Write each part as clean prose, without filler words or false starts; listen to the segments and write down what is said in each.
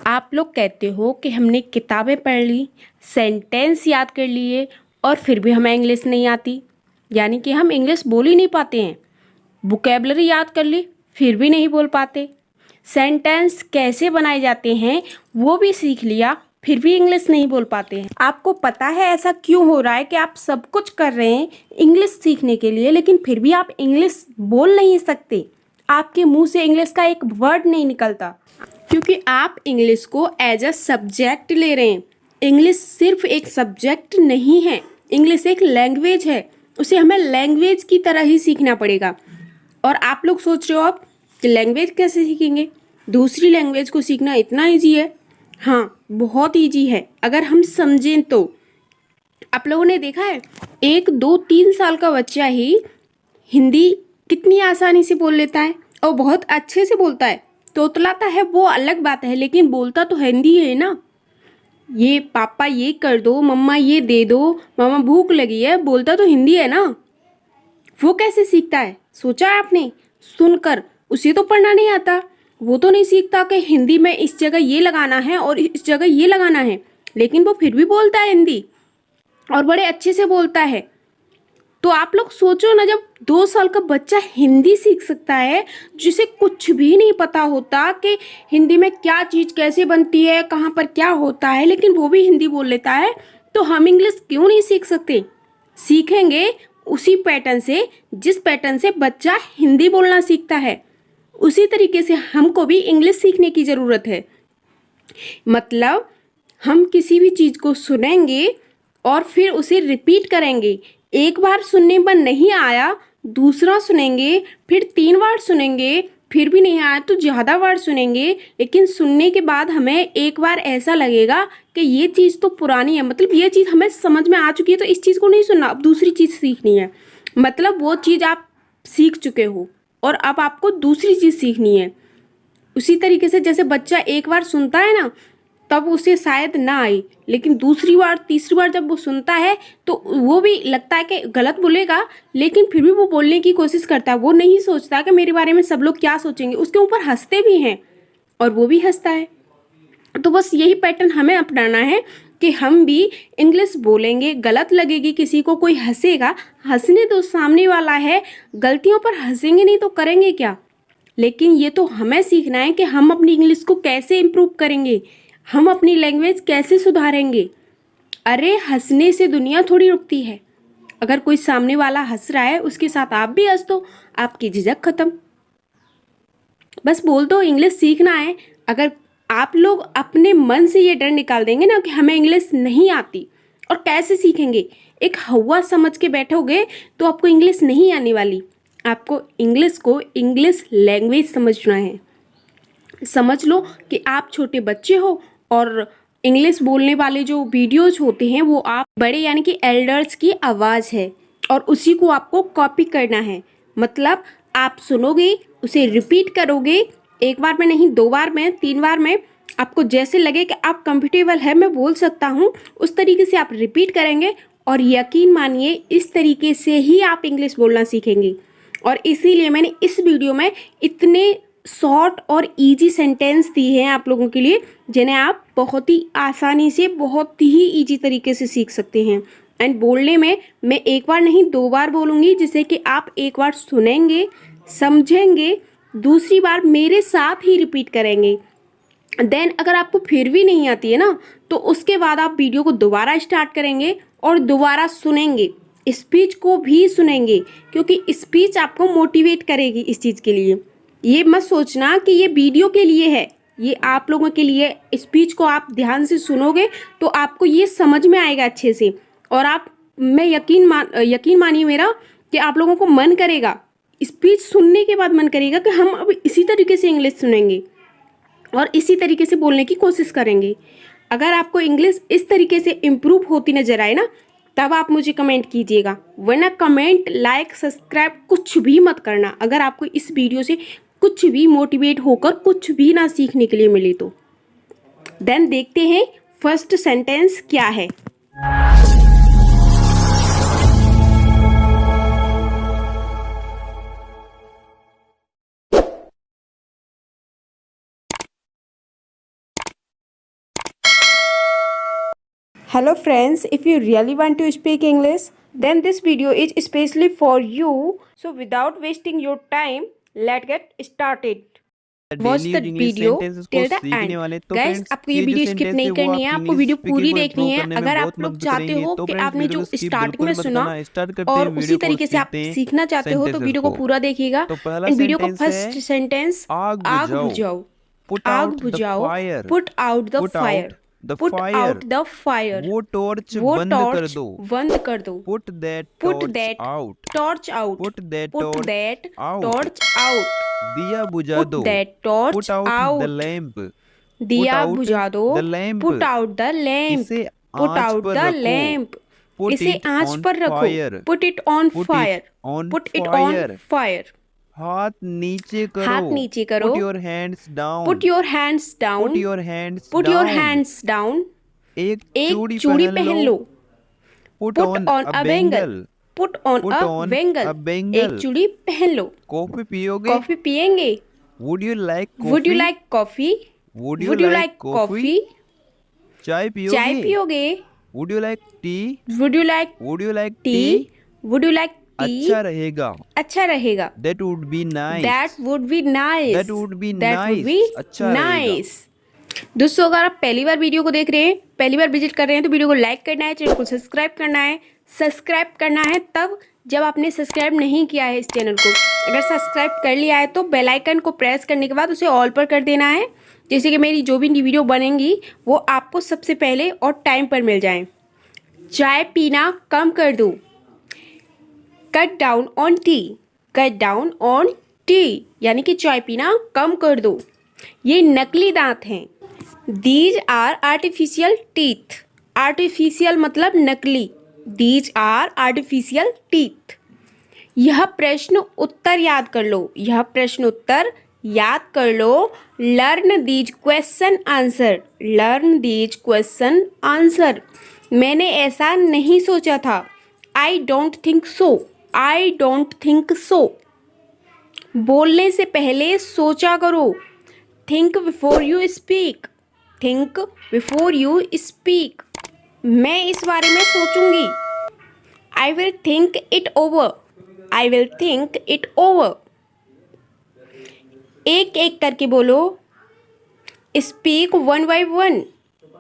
आप लोग कहते हो कि हमने किताबें पढ़ ली, सेंटेंस याद कर लिए और फिर भी हमें इंग्लिश नहीं आती, यानी कि हम इंग्लिश बोल ही नहीं पाते हैं। वोकैबलरी याद कर ली फिर भी नहीं बोल पाते। सेंटेंस कैसे बनाए जाते हैं वो भी सीख लिया फिर भी इंग्लिश नहीं बोल पाते हैं। आपको पता है ऐसा क्यों हो रहा है कि आप सब कुछ कर रहे हैं इंग्लिश सीखने के लिए, लेकिन फिर भी आप इंग्लिश बोल नहीं सकते। आपके मुंह से इंग्लिश का एक वर्ड नहीं निकलता, क्योंकि आप इंग्लिश को एज अ सब्जेक्ट ले रहे हैं। इंग्लिश सिर्फ एक सब्जेक्ट नहीं है, इंग्लिश एक लैंग्वेज है। उसे हमें लैंग्वेज की तरह ही सीखना पड़ेगा। और आप लोग सोच रहे हो आप कि लैंग्वेज कैसे सीखेंगे, दूसरी लैंग्वेज को सीखना इतना ईजी है। हाँ, बहुत ईजी है अगर हम समझें तो। आप लोगों ने देखा है 1, 2, 3 साल का बच्चा ही हिंदी कितनी आसानी से बोल लेता है और बहुत अच्छे से बोलता है। तोतलाता है वो अलग बात है, लेकिन बोलता तो हिंदी है ना। ये पापा ये कर दो, मम्मा ये दे दो, मामा भूख लगी है, बोलता तो हिंदी है ना। वो कैसे सीखता है सोचा है आपने? सुनकर। उसे तो पढ़ना नहीं आता, वो तो नहीं सीखता कि हिंदी में इस जगह ये लगाना है और इस जगह ये लगाना है, लेकिन वो फिर भी बोलता है हिंदी और बड़े अच्छे से बोलता है। तो आप लोग सोचो ना, जब 2 साल का बच्चा हिंदी सीख सकता है, जिसे कुछ भी नहीं पता होता कि हिंदी में क्या चीज़ कैसे बनती है, कहाँ पर क्या होता है, लेकिन वो भी हिंदी बोल लेता है, तो हम इंग्लिश क्यों नहीं सीख सकते? सीखेंगे उसी पैटर्न से जिस पैटर्न से बच्चा हिंदी बोलना सीखता है। उसी तरीके से हमको भी इंग्लिश सीखने की ज़रूरत है। मतलब हम किसी भी चीज़ को सुनेंगे और फिर उसे रिपीट करेंगे। एक बार सुनने पर नहीं आया, दूसरा सुनेंगे, फिर 3 बार सुनेंगे, फिर भी नहीं आया तो ज़्यादा बार सुनेंगे। लेकिन सुनने के बाद हमें एक बार ऐसा लगेगा कि ये चीज़ तो पुरानी है, मतलब ये चीज़ हमें समझ में आ चुकी है, तो इस चीज़ को नहीं सुनना, अब दूसरी चीज़ सीखनी है। मतलब वो चीज़ आप सीख चुके हो और अब आपको दूसरी चीज़ सीखनी है। उसी तरीके से जैसे बच्चा एक बार सुनता है ना, तब उसे शायद ना आए, लेकिन दूसरी बार तीसरी बार जब वो सुनता है तो वो भी लगता है कि गलत बोलेगा, लेकिन फिर भी वो बोलने की कोशिश करता है। वो नहीं सोचता कि मेरे बारे में सब लोग क्या सोचेंगे, उसके ऊपर हंसते भी हैं और वो भी हंसता है। तो बस यही पैटर्न हमें अपनाना है कि हम भी इंग्लिश बोलेंगे, गलत लगेगी किसी को, कोई हंसेगा, हंसने तो सामने वाला है, गलतियों पर हंसेंगे नहीं तो करेंगे क्या? लेकिन ये तो हमें सीखना है कि हम अपनी इंग्लिश को कैसे इम्प्रूव करेंगे, हम अपनी लैंग्वेज कैसे सुधारेंगे। अरे हंसने से दुनिया थोड़ी रुकती है। अगर कोई सामने वाला हंस रहा है, उसके साथ आप भी हंस दो, आपकी झिझक खत्म। बस बोल दो इंग्लिश सीखना है। अगर आप लोग अपने मन से ये डर निकाल देंगे ना कि हमें इंग्लिश नहीं आती और कैसे सीखेंगे, एक हवा समझ के बैठोगे तो आपको इंग्लिश नहीं आने वाली। आपको इंग्लिश को इंग्लिश लैंग्वेज समझना है। समझ लो कि आप छोटे बच्चे हो और इंग्लिश बोलने वाले जो वीडियोज होते हैं वो आप बड़े यानी कि एल्डर्स की आवाज़ है और उसी को आपको कॉपी करना है। मतलब आप सुनोगे, उसे रिपीट करोगे, एक बार में नहीं, 2 बार में, 3 बार में, आपको जैसे लगे कि आप कंफर्टेबल है, मैं बोल सकता हूँ, उस तरीके से आप रिपीट करेंगे और यकीन मानिए इस तरीके से ही आप इंग्लिश बोलना सीखेंगे। और इसीलिए मैंने इस वीडियो में इतने शॉर्ट और इजी सेंटेंस दिए हैं आप लोगों के लिए, जिन्हें आप बहुत ही आसानी से, बहुत ही इजी तरीके से सीख सकते हैं। एंड बोलने में मैं एक बार नहीं 2 बार बोलूँगी, जिससे कि आप एक बार सुनेंगे, समझेंगे, दूसरी बार मेरे साथ ही रिपीट करेंगे। देन अगर आपको फिर भी नहीं आती है ना, तो उसके बाद आप वीडियो को दोबारा स्टार्ट करेंगे और दोबारा सुनेंगे, स्पीच को भी सुनेंगे, क्योंकि स्पीच आपको मोटिवेट करेगी इस चीज़ के लिए। ये मत सोचना कि ये वीडियो के लिए है, ये आप लोगों के लिए। स्पीच को आप ध्यान से सुनोगे तो आपको ये समझ में आएगा अच्छे से, और आप, मैं यकीन मानिए मेरा कि आप लोगों को मन करेगा, स्पीच सुनने के बाद मन करेगा कि हम अब इसी तरीके से इंग्लिश सुनेंगे और इसी तरीके से बोलने की कोशिश करेंगे। अगर आपको इंग्लिश इस तरीके से इम्प्रूव होती नजर आए ना, तब आप मुझे कमेंट कीजिएगा, वरना कमेंट, लाइक, सब्सक्राइब कुछ भी मत करना अगर आपको इस वीडियो से कुछ भी मोटिवेट होकर कुछ भी ना सीखने के लिए मिले तो। देन देखते हैं फर्स्ट सेंटेंस क्या है। Hello friends, if you really want to speak English, then this video is especially for you. So without wasting your time, let's get started. Watch daily the use English video sentences को till the सीखने end. वाले। तो Guys, friends, आपको ये ये जो video skip sentence है नहीं वो करनी है, आपकी आपको इंग्लिश वीडियो स्पीकिंग पूरी को देखनी इम्प्रूव है। करने में अगर बहुत आप लोग मदद चाहते करेंगी। हो तो कि फ्रेंड्स, आपने वीडियो जो को स्किप स्टार्टिंग बिल्कुल में मत सुना करना। स्टार्ट करते हैं और वीडियो उसी को और तरीके से आप सीखते हैं सीखना चाहते हो तो सेंटेंसेस वीडियो को को। पूरा देखिएगा। तो पहला एंड वीडियो का सेंटेंस फर्स्ट है सेंटेंस, आग आग बुझाओ। बुझाओ। पुट आग आउट द बुझाओ, fire. Put out the put fire, out the put fire. Out the fire. वो टॉर्च वो बंद कर टॉर्च दो। बंद कर दो। Put that put torch that out. Torch out. Put that put torch that out. Torch out. दिया बुझा पुट दो। That torch put out the out. Lamp. Put दिया आउट बुझा दो। The lamp. Put out the lamp. इसे put आंच out पर the रखो। लैम्प। पुट इसे इट आंच ऑन पर रखो। Fire. Put it on put it fire. On put it on fire. Fire. हाथ नीचे करो। हाथ नीचे करो। Put your hands down. Put your hands put down. Your hands put your down. Hands down. एक एक चूड़ी चूड़ी पहन पहन लो। लो। Put put on on a a bangle. Bangle. Put on put a on bangle. A एक bangle. चूड़ी पहन लो। कॉफी पियोगे? कॉफी पियेंगे? Would you like would you coffee? Like coffee? Would you would you like like coffee? Coffee? चाय चाय पियोगे? पियोगे? Would you like tea? Would you like would you like tea? Tea? Would you like tea? अच्छा रहेगा। अच्छा रहेगा। That would be that nice. Would be nice. That would be that would be nice. अच्छा रहेगा। Nice. दोस्तों, अगर आप पहली बार वीडियो को देख रहे हैं, पहली बार विजिट कर रहे हैं, तो वीडियो को लाइक करना है, चैनल को सब्सक्राइब करना है। सब्सक्राइब करना है तब जब आपने सब्सक्राइब नहीं किया है इस चैनल को। अगर सब्सक्राइब कर लिया है तो बेल आइकन को प्रेस करने के बाद उसे ऑल पर कर देना है, जैसे कि मेरी जो भी वीडियो बनेंगी वो आपको सबसे पहले और टाइम पर मिल जाएं। चाय पीना कम कर दो। Cut down on T. Cut down on T यानी कि चाय पीना कम कर दो। ये नकली दांत हैं। These are artificial teeth. Artificial मतलब नकली। These are artificial teeth. यह प्रश्न उत्तर याद कर लो। यह प्रश्न उत्तर याद कर लो। Learn these question answer. Learn these question answer. मैंने ऐसा नहीं सोचा था। I don't think so. I don't think so. बोलने से पहले सोचा करो। Think before you speak. Think before you speak. मैं इस बारे में सोचूंगी। I will think it over. I will think it over. एक एक करके बोलो। Speak one by one.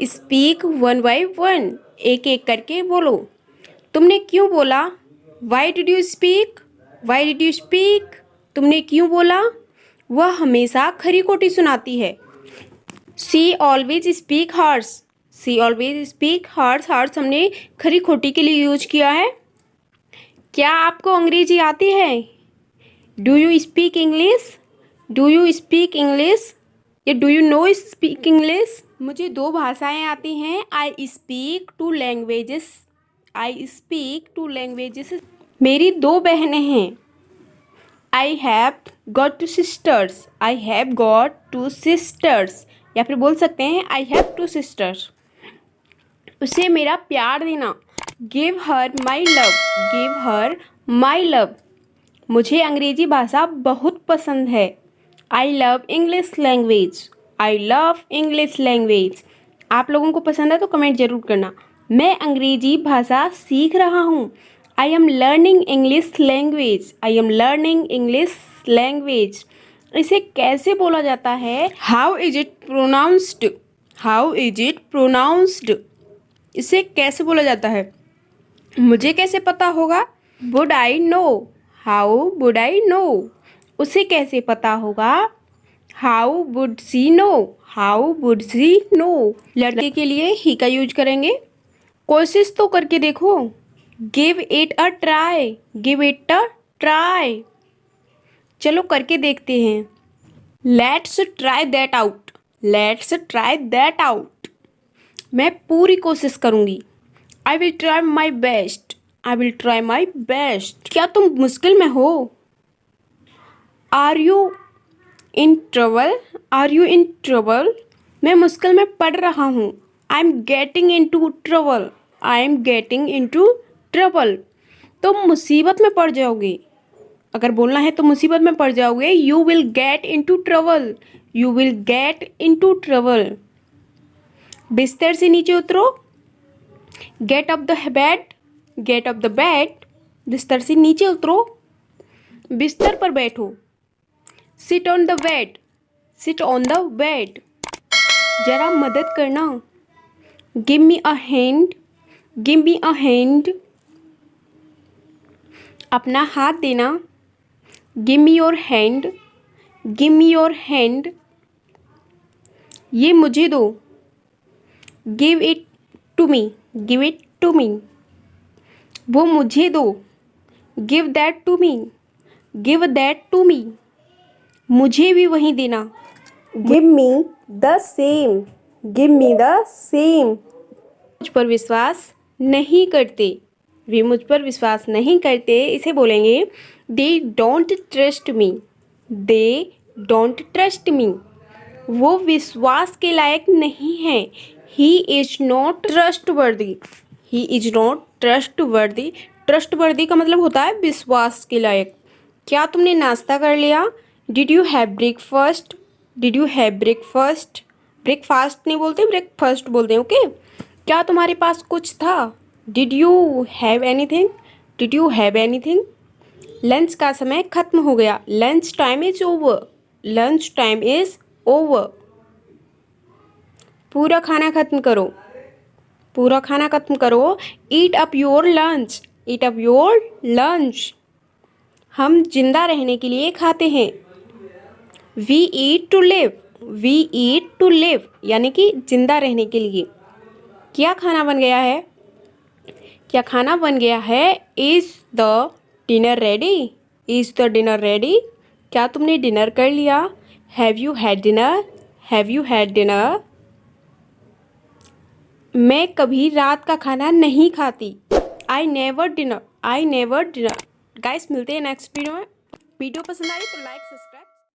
Speak one by one. एक एक करके बोलो। तुमने क्यों बोला? Why did you speak? Why did you speak? तुमने क्यों बोला? वह हमेशा खरी खोटी सुनाती है। सी ऑलवेज स्पीक हर्स। सी ऑलवेज स्पीक हर्स। हर्स हमने खरी खोटी के लिए यूज किया है। क्या आपको अंग्रेजी आती है? Do you speak English? Do you speak English या do you know speak English? मुझे 2 भाषाएं आती हैं। I speak 2 languages. I speak 2 languages. मेरी 2 बहनें हैं। I have got 2 sisters. I have got 2 sisters या फिर बोल सकते हैं आई हैव 2 सिस्टर्स। उसे मेरा प्यार देना। Give her my love. Give her my love. मुझे अंग्रेजी भाषा बहुत पसंद है। I love English language. I love English language. आप लोगों को पसंद है तो कमेंट जरूर करना। मैं अंग्रेजी भाषा सीख रहा हूँ। I am learning English language. I am learning English language. इसे कैसे बोला जाता है? How is it pronounced? How is it pronounced? इसे कैसे बोला जाता है? मुझे कैसे पता होगा? Would I know? How would I know? उसे कैसे पता होगा? How would she know? How would she know? लड़के के लिए ही का यूज करेंगे। कोशिश तो करके देखो। Give it a try. Give it a try. चलो करके देखते हैं। Let's try that out. Let's try that out. मैं पूरी कोशिश करूंगी। I will try my best. I will try my best. क्या तुम मुश्किल में हो? Are you in trouble? Are you in trouble? मैं मुश्किल में पड़ रहा हूँ। I am getting into trouble. I am getting into trouble. तुम मुसीबत में पड़ जाओगे। अगर बोलना है तो मुसीबत में पड़ जाओगे। You will get into trouble. You will get into trouble. बिस्तर से नीचे उतरो। Get off the bed, get off the bed, बिस्तर से नीचे उतरो, बिस्तर पर बैठो। Sit on the bed, sit on the bed, जरा मदद करना। Give me a hand, give me a hand, अपना हाथ देना। Give me your hand, give me your hand, ये मुझे दो। Give it to me, give it to me, वो मुझे दो। Give that to me, give that to me, मुझे भी वही देना। Give me the same, give me the same, मुझ पर विश्वास नहीं करते, वे मुझ पर विश्वास नहीं करते, इसे बोलेंगे they don't trust me, they don't trust me, वो विश्वास के लायक नहीं है। He is not trustworthy, he is not trustworthy, trustworthy का मतलब होता है विश्वास के लायक। क्या तुमने नाश्ता कर लिया? Did you have breakfast, did you have breakfast, breakfast नहीं बोलते, ब्रेकफास्ट बोलते हैं। ओके, क्या तुम्हारे पास कुछ था? Did you have anything, did you have anything. Lunch का समय खत्म हो गया, lunch time is over, lunch time is over. पूरा खाना खत्म करो, पूरा खाना खत्म करो। Eat up your lunch, eat up your lunch, हम जिंदा रहने के लिए खाते हैं। We eat to live, we eat to live, यानी कि जिंदा रहने के लिए। क्या खाना बन गया है? क्या खाना बन गया है? Is the dinner ready, is the dinner ready, क्या तुमने डिनर कर लिया? Have you had dinner, have you had dinner. मैं कभी रात का खाना नहीं खाती, I never dinner, I never dinner. Guys, मिलते हैं नेक्स्ट वीडियो में। वीडियो पसंद आई तो लाइक सब्सक्राइब